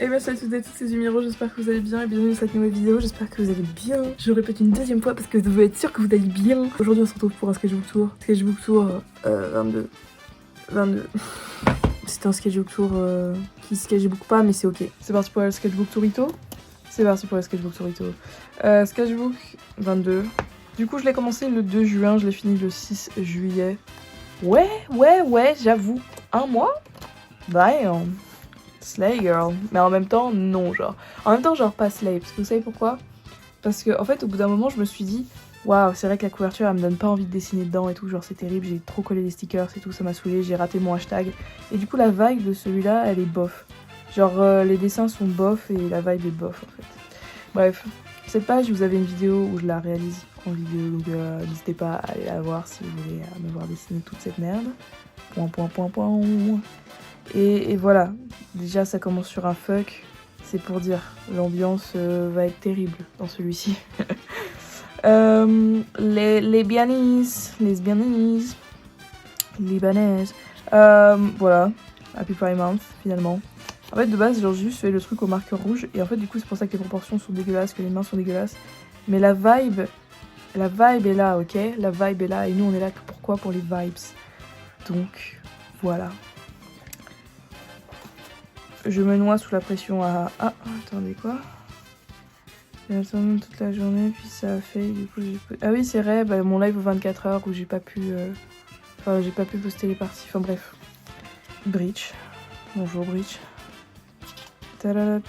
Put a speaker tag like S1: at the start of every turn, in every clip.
S1: Et bien salut à toutes et tous, c'est Zumiro, j'espère que vous allez bien et bienvenue dans cette nouvelle vidéo, j'espère que vous allez bien. Je répète une deuxième fois parce que vous devez être sûr que vous allez bien. Aujourd'hui on se retrouve pour un sketchbook tour. Sketchbook tour 22. C'était un sketchbook tour qui sketchbook pas mais c'est ok. C'est parti pour le sketchbook tourito. C'est parti pour le sketchbook tourito. Sketchbook 22. Du coup je l'ai commencé le 2 juin, je l'ai fini le 6 juillet. Ouais, j'avoue. Un mois. Damn. Slay girl, mais en même temps non, genre en même temps genre pas slay, parce que vous savez pourquoi? Parce que en fait au bout d'un moment je me suis dit waouh, c'est vrai que la couverture elle me donne pas envie de dessiner dedans et tout, genre c'est terrible, j'ai trop collé les stickers et tout, ça m'a saoulé, j'ai raté mon hashtag et du coup la vibe de celui-là elle est bof, genre les dessins sont bof et la vibe est bof en fait. Bref, cette page vous avez une vidéo où je la réalise en vidéo, donc n'hésitez pas à aller la voir si vous voulez me voir dessiner toute cette merde. Et voilà, déjà ça commence sur un fuck, c'est pour dire, l'ambiance va être terrible dans celui-ci. Lesbianaises, libanaises, voilà, Happy Pride Month finalement. En fait de base j'ai juste fait le truc au marqueur rouge et en fait du coup c'est pour ça que les proportions sont dégueulasses, que les mains sont dégueulasses. Mais la vibe est là, ok? La vibe est là et nous on est là pourquoi? Pour les vibes. Donc voilà. Je me noie sous la pression à... Ah, attendez, quoi? J'ai attendu toute la journée, puis ça a fait, du coup j'ai... Ah oui, c'est vrai, bah, mon live aux 24 heures où j'ai pas pu... Enfin, j'ai pas pu poster les parties, enfin bref. Breach. Bonjour, Breach. C'est là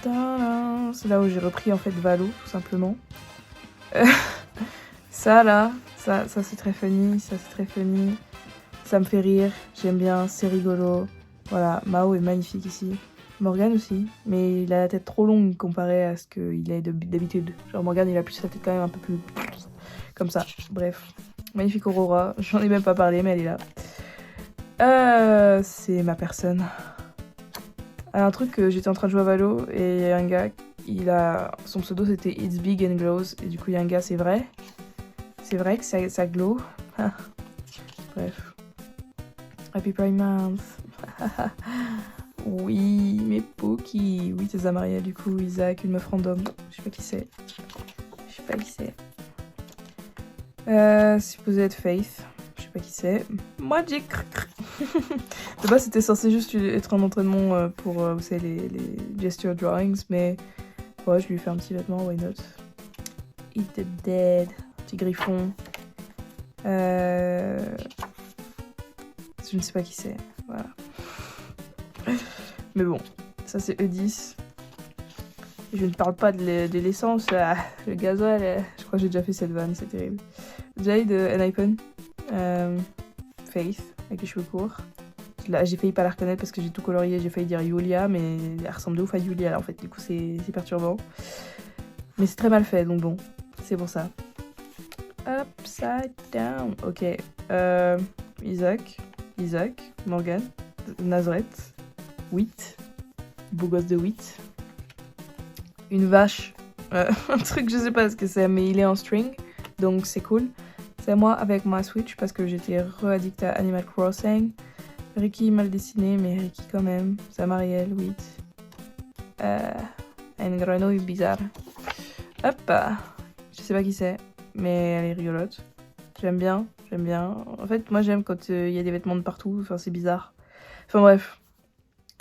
S1: où j'ai repris, en fait, Valo, tout simplement. Ça, là, ça c'est très funny, ça c'est très funny. Ça me fait rire, j'aime bien, c'est rigolo. Voilà, Mao est magnifique ici. Morgan aussi, mais il a la tête trop longue comparé à ce qu'il est d'habitude. Genre Morgan il a plus sa tête quand même un peu plus comme ça. Bref, magnifique Aurora, j'en ai même pas parlé mais elle est là. C'est ma personne. Un truc que j'étais en train de jouer à Valo et il y a un gars, son pseudo c'était It's Big and Glows et du coup il y a un gars, c'est vrai que ça glow. Bref. Happy Pride Month. Oui, mais Poki. Oui, c'est Zamaria, du coup, Isaac, une meuf random. Je sais pas qui c'est. Supposé être Faith. Je sais pas qui c'est. Magic. De base, c'était censé juste être un entraînement pour, vous savez, les gesture drawings, mais ouais, je lui ai fait un petit vêtement, why not. Eat the dead. Petit griffon. Je ne sais pas qui c'est. Voilà. Mais bon, ça c'est E10. Je ne parle pas de l'essence, le gasoil, je crois que j'ai déjà fait cette vanne, c'est terrible. Jade, N-Icon, Faith, avec les cheveux courts. Là, j'ai failli pas la reconnaître parce que j'ai tout colorié, j'ai failli dire Yulia, mais elle ressemble de ouf à Yulia là en fait, du coup c'est perturbant. Mais c'est très mal fait, donc bon, c'est pour ça. Upside down, ok. Isaac, Morgan, Nazareth. 8, beau gosse de 8. Une vache, un truc je sais pas ce que c'est, mais il est en string, donc c'est cool. C'est moi avec ma Switch parce que j'étais re-addict à Animal Crossing. Ricky mal dessiné, mais Ricky quand même. Samariel, 8. Une grenouille bizarre. Hop, je sais pas qui c'est, mais elle est rigolote. J'aime bien. En fait, moi j'aime quand il y a des vêtements de partout, enfin c'est bizarre. Enfin bref.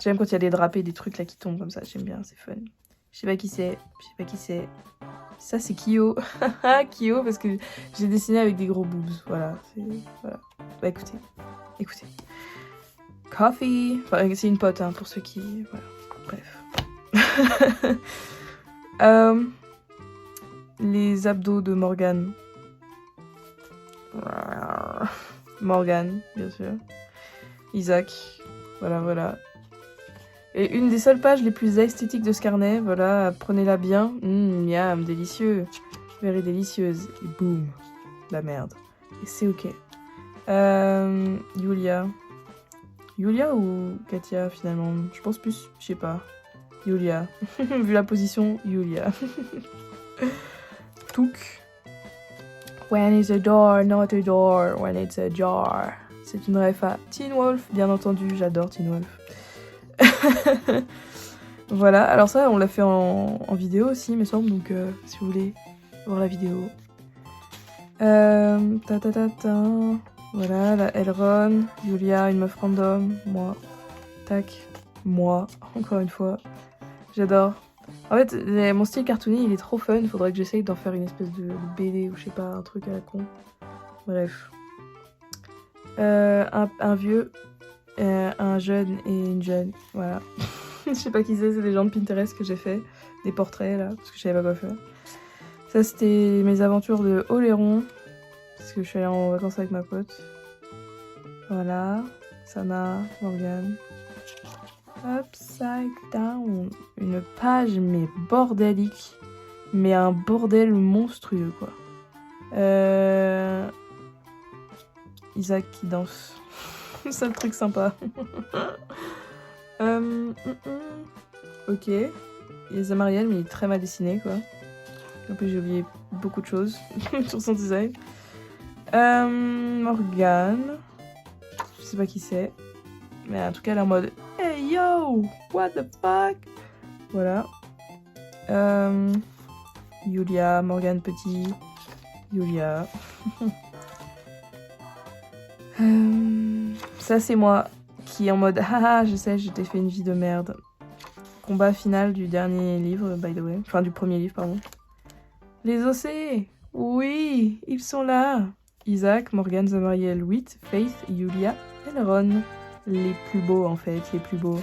S1: J'aime quand il y a des drapés, des trucs là qui tombent comme ça, j'aime bien, c'est fun. Je sais pas qui c'est. Ça c'est Kyo. Kyo parce que j'ai dessiné avec des gros boobs, voilà. Voilà. Bah écoutez. Coffee. Enfin, c'est une pote hein, pour ceux qui... Voilà, bref. Les abdos de Morgan. Morgan, bien sûr. Isaac. Voilà. Et une des seules pages les plus esthétiques de ce carnet, voilà, prenez-la bien. Miam, délicieux. Very délicieuse. Et boum, la merde. Et c'est ok. Yulia. Yulia ou Katia finalement? Je pense plus, je sais pas. Yulia. Vu la position, Yulia. Touk. When it's a door, not a door. When it's a jar. C'est une ref à Teen Wolf, bien entendu, j'adore Teen Wolf. Voilà, alors ça on l'a fait en vidéo aussi il me semble, donc si vous voulez voir la vidéo. Voilà, la Elrond, Julia, une meuf random, moi, tac, moi, encore une fois, j'adore. En fait, mon style cartoony il est trop fun, faudrait que j'essaye d'en faire une espèce de BD ou je sais pas, un truc à la con. Bref. Un vieux, un jeune et une jeune, voilà. Je sais pas qui c'est des gens de Pinterest que j'ai fait, des portraits là, parce que je savais pas quoi faire. Ça c'était mes aventures de Oléron, parce que je suis allée en vacances avec ma pote. Voilà, Sana, Morgane. Upside down. Une page mais bordélique, mais un bordel monstrueux quoi. Isaac qui danse. C'est un truc sympa. Ok. Il y a Zamariel, mais il est très mal dessiné, quoi. En plus, j'ai oublié beaucoup de choses sur son design. Morgane. Je sais pas qui c'est. Mais en tout cas, elle est en mode hey yo, what the fuck. Voilà. Julia, Morgane petit. Julia. Ça, c'est moi qui est en mode haha, je sais, je t'ai fait une vie de merde. Combat final du dernier livre, by the way. Enfin, du premier livre, pardon. Les Ossés! Oui, ils sont là! Isaac, Morgane, Zamariel, Wheat, Faith, Julia, Elrond. Les plus beaux, en fait, les plus beaux.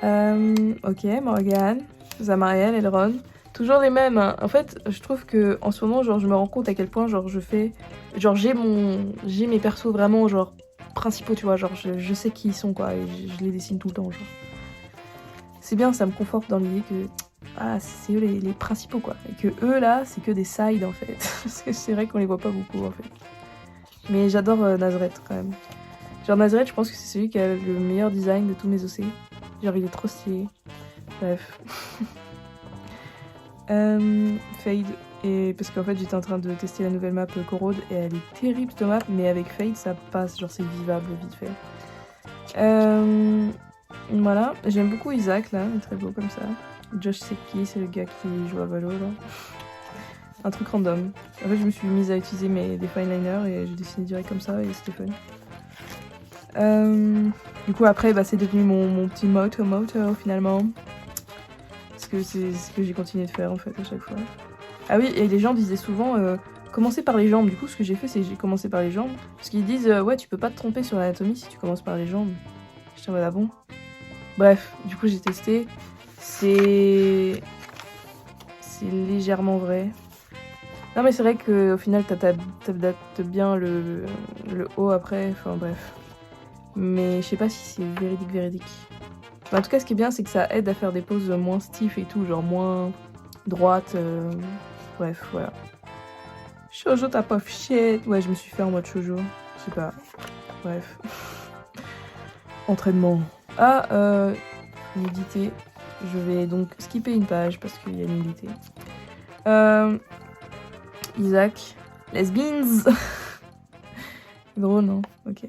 S1: Ok, Morgane, Zamariel, Elrond. Toujours les mêmes, hein. En fait, je trouve que en ce moment, genre, je me rends compte à quel point, genre, je fais... Genre, j'ai mes persos vraiment, genre, principaux, tu vois. Genre, je sais qui ils sont, quoi. Et je les dessine tout le temps, genre. C'est bien, ça me conforte dans l'idée que... Ah, c'est eux les principaux, quoi. Et que eux, là, c'est que des sides, en fait. Parce que c'est vrai qu'on les voit pas beaucoup, en fait. Mais j'adore Nazareth, quand même. Genre, Nazareth, je pense que c'est celui qui a le meilleur design de tous mes OC. Genre, il est trop stylé. Bref. Fade. Et parce qu'en fait, j'étais en train de tester la nouvelle map Corrode. Et elle est terrible, cette map. Mais avec Fade, ça passe. Genre, c'est vivable, vite fait. Voilà. J'aime beaucoup Isaac, là. Il est très beau, comme ça. Josh Seki, c'est le gars qui joue à Valo, là. Un truc random. En fait, je me suis mise à utiliser des fine liners et j'ai dessiné direct comme ça et c'était fun. Du coup, après, bah, c'est devenu mon petit moto finalement. Parce que c'est ce que j'ai continué de faire en fait à chaque fois. Ah oui, et les gens disaient souvent commencer par les jambes. Du coup, ce que j'ai fait, c'est que j'ai commencé par les jambes. Parce qu'ils disent ouais, tu peux pas te tromper sur l'anatomie si tu commences par les jambes. Je en mode ah bon. Bref, du coup, j'ai testé. C'est légèrement vrai. Non mais c'est vrai qu'au final t'adaptes bien le haut après, enfin bref. Mais je sais pas si c'est véridique. Mais en tout cas ce qui est bien c'est que ça aide à faire des poses moins stiff et tout, genre moins droite. Bref, voilà. Shoujo t'as pas shit. Ouais je me suis fait en mode shoujo. Je sais pas. Bref. Entraînement. Ah, nudité. Je vais donc skipper une page parce qu'il y a nudité. Isaac. Lesbians. Drôle, non? Ok.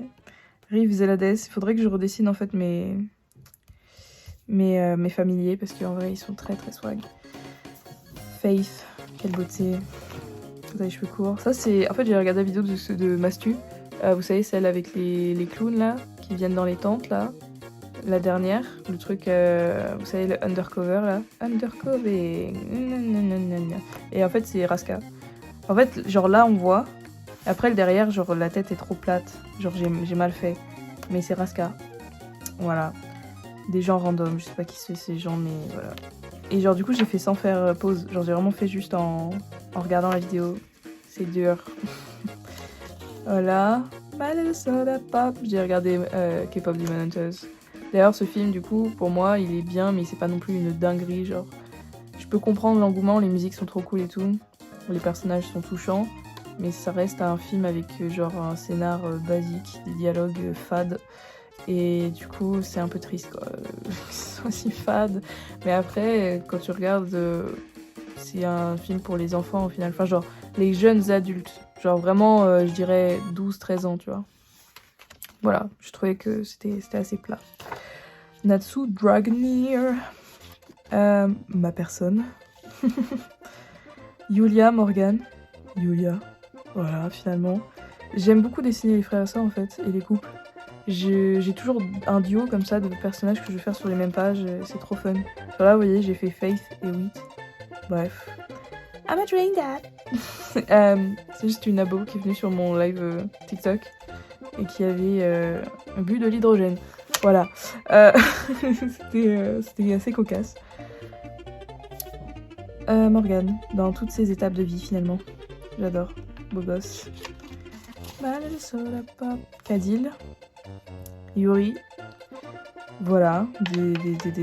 S1: Rive Zelades. Il faudrait que je redessine en fait mes familiers parce qu'en vrai ils sont très très swag. Faith. Quelle beauté. Vous avez les cheveux courts. Ça c'est... En fait j'ai regardé la vidéo de Mastu. Vous savez celle avec les clowns là qui viennent dans les tentes là. La dernière. Le truc... vous savez le undercover là. Undercover. Et en fait c'est Raska. En fait, genre là, on voit. Après, le derrière, genre la tête est trop plate. Genre, j'ai mal fait. Mais c'est Raska. Voilà. Des gens random. Je sais pas qui c'est ces gens, mais voilà. Et genre, du coup, j'ai fait sans faire pause. Genre, j'ai vraiment fait juste en regardant la vidéo. C'est dur. Voilà. Soda Pop. J'ai regardé K-Pop Demon Hunters. D'ailleurs, ce film, du coup, pour moi, il est bien, mais c'est pas non plus une dinguerie. Genre, je peux comprendre l'engouement. Les musiques sont trop cool et tout. Les personnages sont touchants, mais ça reste un film avec genre un scénar basique, des dialogues fades, et du coup c'est un peu triste quoi, c'est aussi fade. Mais après, quand tu regardes, c'est un film pour les enfants au final, enfin genre les jeunes adultes, genre vraiment je dirais 12-13 ans, tu vois. Voilà, je trouvais que c'était assez plat. Natsu Dragonir. Ma personne. Yulia Morgan. Yulia. Voilà, finalement. J'aime beaucoup dessiner les frères et sœurs en fait, et les couples. J'ai toujours un duo comme ça de personnages que je vais faire sur les mêmes pages, c'est trop fun. Genre là, vous voyez, j'ai fait Faith et Wheat. Bref. I'm a doing that. C'est juste une abo qui est venue sur mon live TikTok et qui avait bu de l'hydrogène. Voilà. C'était assez cocasse. Morgane, dans toutes ses étapes de vie finalement. J'adore. Beau gosse. Kadil. Yuri. Voilà.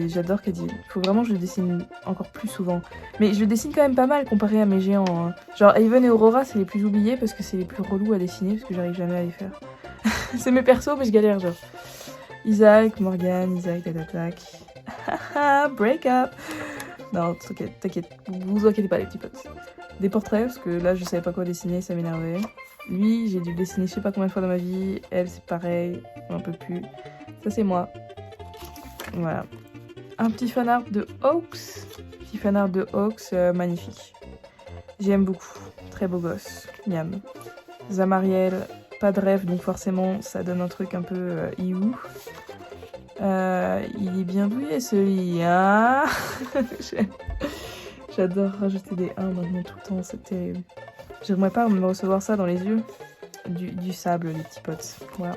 S1: J'adore Kadil. Il faut vraiment que je le dessine encore plus souvent. Mais je le dessine quand même pas mal comparé à mes géants. Hein. Genre Haven et Aurora, c'est les plus oubliés parce que c'est les plus relous à dessiner parce que j'arrive jamais à les faire. C'est mes persos, mais je galère genre. Isaac, Morgane, Isaac, tac. Break up. Non, t'inquiète, vous inquiétez pas les petits potes. Des portraits, parce que là je savais pas quoi dessiner, ça m'énervait. Lui, j'ai dû le dessiner je sais pas combien de fois dans ma vie. Elle, c'est pareil, on en peut plus. Ça, c'est moi. Voilà. Un petit fanart de Hawks. Petit fanart de Hawks, magnifique. J'aime beaucoup. Très beau gosse. Miam. Zamariel, pas de rêve, donc forcément, ça donne un truc un peu iou. Il est bien douillet, celui, hein. J'adore rajouter des 1 maintenant tout le temps, c'est terrible. J'aimerais pas me recevoir ça dans les yeux. Du sable, les petits potes. Voilà.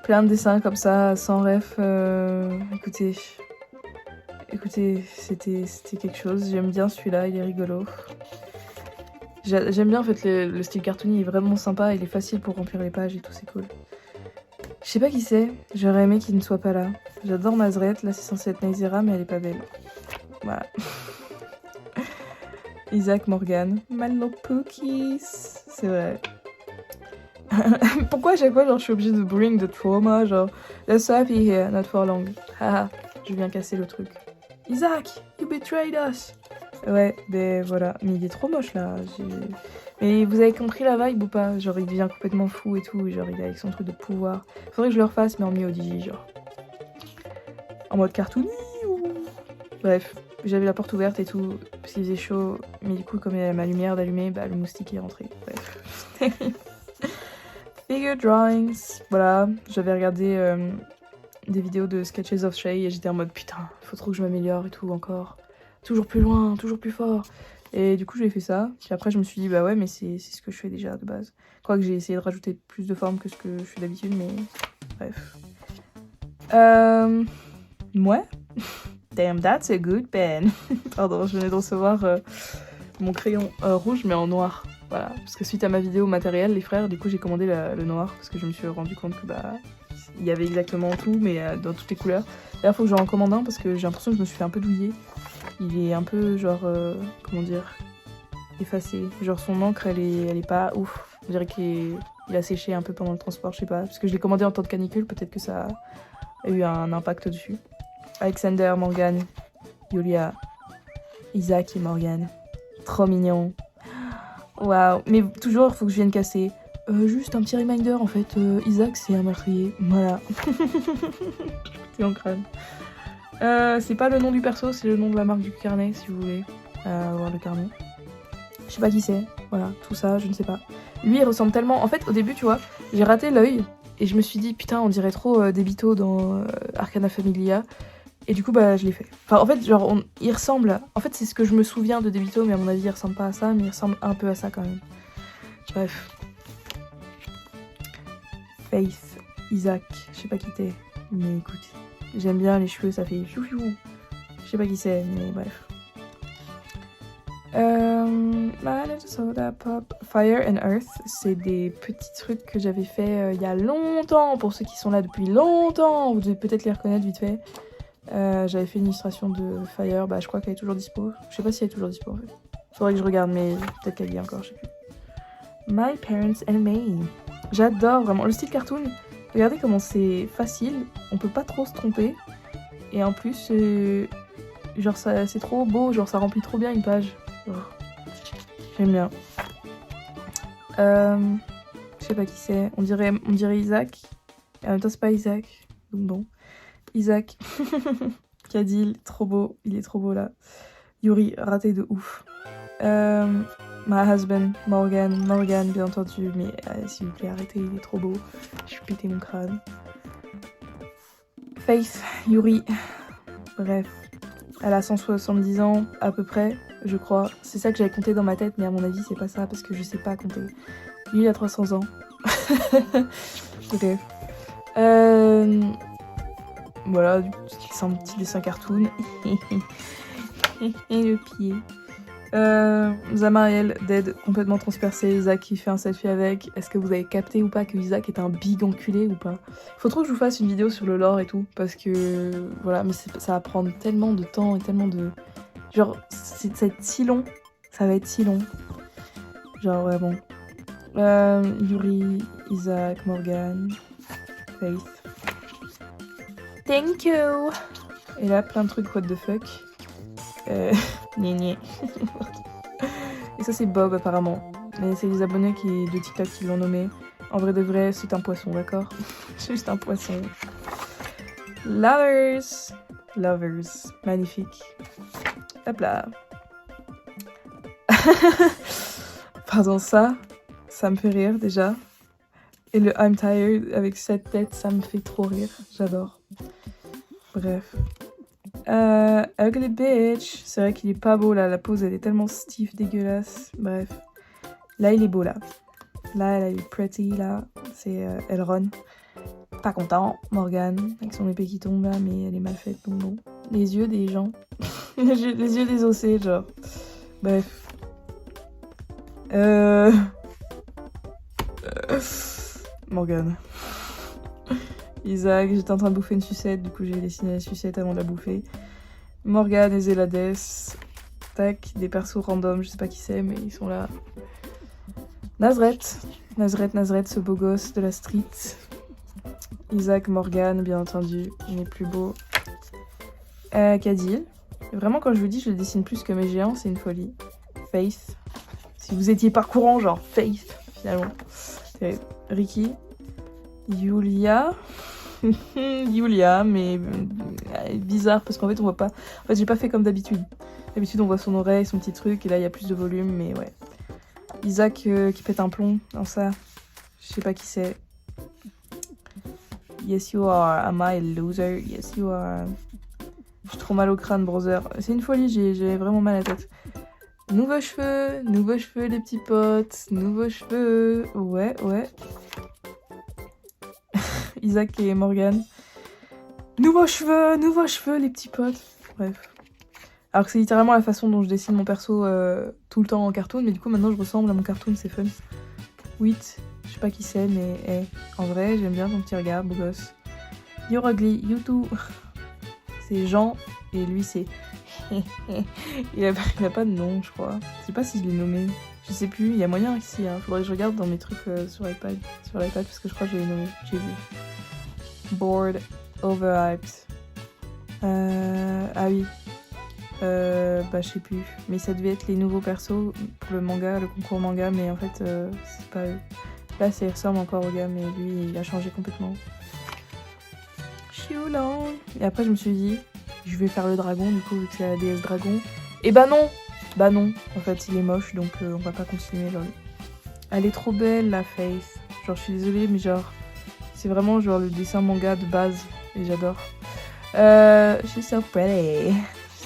S1: Plein de dessins comme ça, sans ref. Écoutez, c'était quelque chose. J'aime bien celui-là, il est rigolo. J'aime bien en fait le style cartoon, il est vraiment sympa, il est facile pour remplir les pages et tout, c'est cool. Je sais pas qui c'est, j'aurais aimé qu'il ne soit pas là. J'adore Mazret, là c'est censé être Naizera, mais elle est pas belle. Voilà. Isaac Morgan. My little Pookies. C'est vrai. Pourquoi à chaque fois genre, je suis obligée de bring the trauma, genre let's happy here, not for long. Haha, je viens casser le truc. Isaac, you betrayed us. Ouais, ben voilà. Mais il est trop moche là. Mais vous avez compris la vibe ou pas? Genre il devient complètement fou et tout, genre il est avec son truc de pouvoir. Faudrait que je le refasse mais en mi-ODJ genre. En mode cartoon. Bref, j'avais la porte ouverte et tout, parce qu'il faisait chaud. Mais du coup comme il y avait ma lumière d'allumer, bah le moustique est rentré. Bref. Figure drawings. Voilà, j'avais regardé des vidéos de Sketches of Shay et j'étais en mode putain, faut trop que je m'améliore et tout encore. Toujours plus loin, toujours plus fort. Et du coup, j'ai fait ça. Puis après, je me suis dit, bah ouais, mais c'est ce que je fais déjà de base. Je crois que j'ai essayé de rajouter plus de formes que ce que je fais d'habitude, mais bref. Ouais. Damn, that's a good pen. Pardon, je venais de recevoir mon crayon rouge, mais en noir. Voilà. Parce que suite à ma vidéo matériel, les frères, du coup, j'ai commandé le noir. Parce que je me suis rendu compte que, bah, il y avait exactement tout, mais dans toutes les couleurs. D'ailleurs, faut que j'en commande un parce que j'ai l'impression que je me suis fait un peu douiller. Il est un peu genre, comment dire, effacé. Genre son encre, elle est pas ouf. On dirait qu'il a séché un peu pendant le transport, je sais pas. Parce que je l'ai commandé en temps de canicule, peut-être que ça a eu un impact dessus. Alexander, Morgan, Yulia, Isaac et Morgan. Trop mignon. Waouh. Mais toujours, faut que je vienne casser. Juste un petit reminder, en fait, Isaac, c'est un meurtrier. Voilà. C'est en crâne. C'est pas le nom du perso, c'est le nom de la marque du carnet, si vous voulez voir le carnet. Je sais pas qui c'est, voilà, tout ça, je ne sais pas. Lui, il ressemble tellement... En fait, au début, tu vois, j'ai raté l'œil, et je me suis dit, putain, on dirait trop Débito dans Arcana Familia. Et du coup, bah, je l'ai fait. Enfin, en fait, genre, il ressemble... En fait, c'est ce que je me souviens de Débito, mais à mon avis, il ressemble pas à ça, mais il ressemble un peu à ça, quand même. Bref. Faith, Isaac, je sais pas qui t'es, mais écoute... J'aime bien les cheveux, ça fait chou chou. Je sais pas qui c'est, mais bref. Soda Pop. Fire and Earth, c'est des petits trucs que j'avais fait il y a longtemps. Pour ceux qui sont là depuis longtemps, vous devez peut-être les reconnaître vite fait. J'avais fait une illustration de Fire, bah je crois qu'elle est toujours dispo. Je sais pas si elle est toujours dispo en fait. Faudrait que je regarde, mais peut-être qu'elle y est encore, je sais plus. My Parents and Me. J'adore vraiment le style cartoon. Regardez comment c'est facile, on peut pas trop se tromper. Et en plus, genre ça, c'est trop beau, genre ça remplit trop bien une page. Oh. J'aime bien. Je sais pas qui c'est, on dirait Isaac. Et en même temps, c'est pas Isaac. Donc bon. Isaac. Kadil, trop beau. Il est trop beau là. Yuri, raté de ouf. My husband, Morgan, bien entendu. Mais s'il vous plaît, arrêtez, il est trop beau. Je suis pété mon crâne. Faith, Yuri. Bref. Elle a 170 ans, à peu près, je crois. C'est ça que j'avais compté dans ma tête, mais à mon avis, c'est pas ça, parce que je sais pas compter. Lui, il a 300 ans. Bref. Voilà, c'est un petit dessin cartoon. Et le pied. Zamariel, dead, complètement transpercé. Isaac qui fait un selfie avec. Est-ce que vous avez capté ou pas que Isaac est un big enculé ou pas? Faut trop que je vous fasse une vidéo sur le lore et tout. Parce que voilà, mais ça va prendre tellement de temps et tellement de. Genre, ça va être si long. Ça va être si long. Genre, vraiment. Yuri, Isaac, Morgan, Faith. Thank you! Et là, plein de trucs, what the fuck. Gné. Et ça, c'est Bob, apparemment. Mais c'est les abonnés de TikTok qui l'ont nommé. En vrai de vrai, c'est un poisson, d'accord? C'est juste un poisson. Lovers! Magnifique. Hop là. Pardon, ça me fait rire, déjà. Et le I'm tired avec cette tête, ça me fait trop rire. J'adore. Bref. Ugly bitch. C'est vrai qu'il est pas beau là. La pose elle est tellement stiff, dégueulasse. Bref. Là il est beau là. Là elle est pretty là. C'est Elron. Pas content. Morgan avec son épée qui tombe là, mais elle est mal faite donc bon. Les yeux des gens. Les yeux désossés genre. Bref. Morgan. Isaac, j'étais en train de bouffer une sucette, du coup j'ai dessiné la sucette avant de la bouffer. Morgan et Zelades. Tac, des persos random, je sais pas qui c'est, mais ils sont là. Nazareth, ce beau gosse de la street. Isaac, Morgan, bien entendu, il est plus beau. Kadil. Vraiment, quand je vous dis, je le dessine plus que mes géants, c'est une folie. Faith. Si vous étiez pas courant, genre Faith, finalement. C'est Ricky. Yulia. Yulia, mais bizarre parce qu'en fait on voit pas. En fait j'ai pas fait comme d'habitude. D'habitude on voit son oreille, son petit truc, et là il y a plus de volume, mais ouais. Isaac qui pète un plomb dans ça. Je sais pas qui c'est. Yes you are, am I a loser? Yes you are. J'ai trop mal au crâne, brother. C'est une folie, j'ai vraiment mal à la tête. Nouveaux cheveux les petits potes, nouveaux cheveux. Ouais. Isaac et Morgan. Nouveaux cheveux, les petits potes. Bref. Alors que c'est littéralement la façon dont je dessine mon perso tout le temps en cartoon, mais du coup maintenant je ressemble à mon cartoon, c'est fun. 8, je sais pas qui c'est, mais en vrai j'aime bien ton petit regard, beau gosse. You're ugly, you too. C'est Jean, et lui c'est... il a pas de nom, je crois. Je sais pas si je l'ai nommé. Je sais plus, il y a moyen ici, hein. Faudrait que je regarde dans mes trucs sur l'iPad, parce que je crois que je l'ai nommé, j'ai vu. Bored, overhyped. Ah oui. Bah je sais plus. Mais ça devait être les nouveaux persos pour le manga, le concours manga, mais en fait c'est pas eux. Là ça ressemble encore au gars, mais lui il a changé complètement. Chioulan. Et après je me suis dit, je vais faire le dragon du coup vu que c'est la déesse dragon. Et bah non, en fait il est moche donc on va pas continuer lol. Elle est trop belle la Faith. Genre je suis désolée mais genre c'est vraiment genre le dessin manga de base et j'adore. She's so pretty.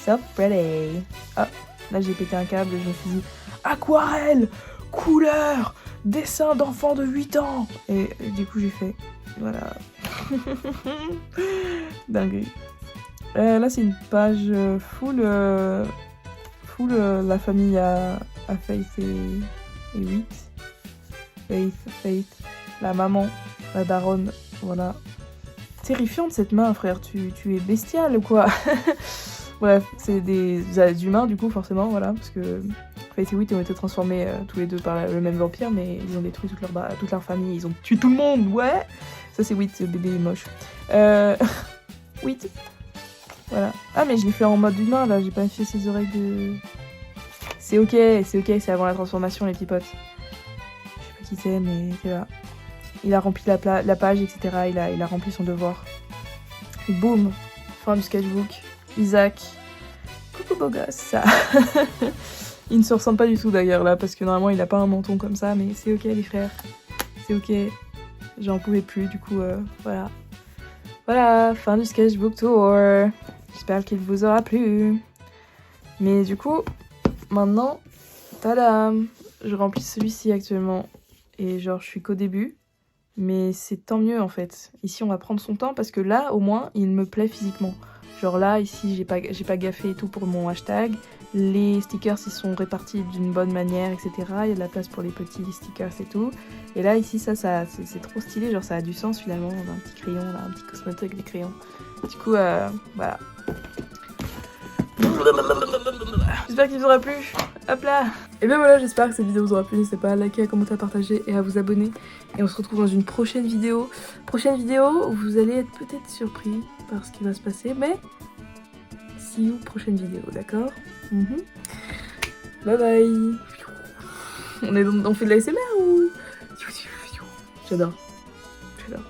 S1: So pretty. Ah, là j'ai pété un câble et je me suis dit aquarelle, couleur, dessin d'enfant de 8 ans. Et du coup j'ai fait voilà. Dingue. Là c'est une page full la famille à Faith et 8. Faith, la maman, la daronne, voilà. Terrifiante cette main, frère, tu es bestial ou quoi? Bref, c'est des humains du coup, forcément, voilà, parce que Faith et 8 ont été transformés tous les deux par le même vampire, mais ils ont détruit toute leur famille, ils ont tué tout le monde, ouais! Ça c'est 8, bébé moche. 8. Voilà. Ah, mais je l'ai fait en mode humain là, j'ai pas fait ses oreilles de. C'est ok, c'est avant la transformation, les petits potes. Je sais pas qui c'est, mais c'est là. il a rempli la page, etc. Il a rempli son devoir. Et boum, fin du sketchbook. Isaac, coucou beau gosse, ça. Il ne se ressemble pas du tout d'ailleurs là, parce que normalement il a pas un menton comme ça, mais c'est ok les frères, c'est ok. J'en pouvais plus, du coup voilà. Voilà, fin du sketchbook tour. J'espère qu'il vous aura plu. Mais du coup, maintenant, tadam, je remplis celui-ci actuellement. Et genre, je suis qu'au début. Mais c'est tant mieux en fait. Ici, on va prendre son temps parce que là, au moins, il me plaît physiquement. Genre là, ici, j'ai pas gaffé et tout pour mon hashtag. Les stickers, ils sont répartis d'une bonne manière, etc. Il y a de la place pour les petits stickers et tout. Et là, ici, ça c'est trop stylé. Genre, ça a du sens finalement. On a un petit crayon, là, un petit cosmétique avec des crayons. Du coup, voilà. J'espère qu'il vous aura plu. Hop là. Et bien voilà, j'espère que cette vidéo vous aura plu. N'hésitez pas à liker, à commenter, à partager et à vous abonner. Et on se retrouve dans une prochaine vidéo. Prochaine vidéo où vous allez être peut-être surpris par ce qui va se passer. Mais see you prochaine vidéo, d'accord? Bye bye. On fait de la SMR ou... J'adore. J'adore.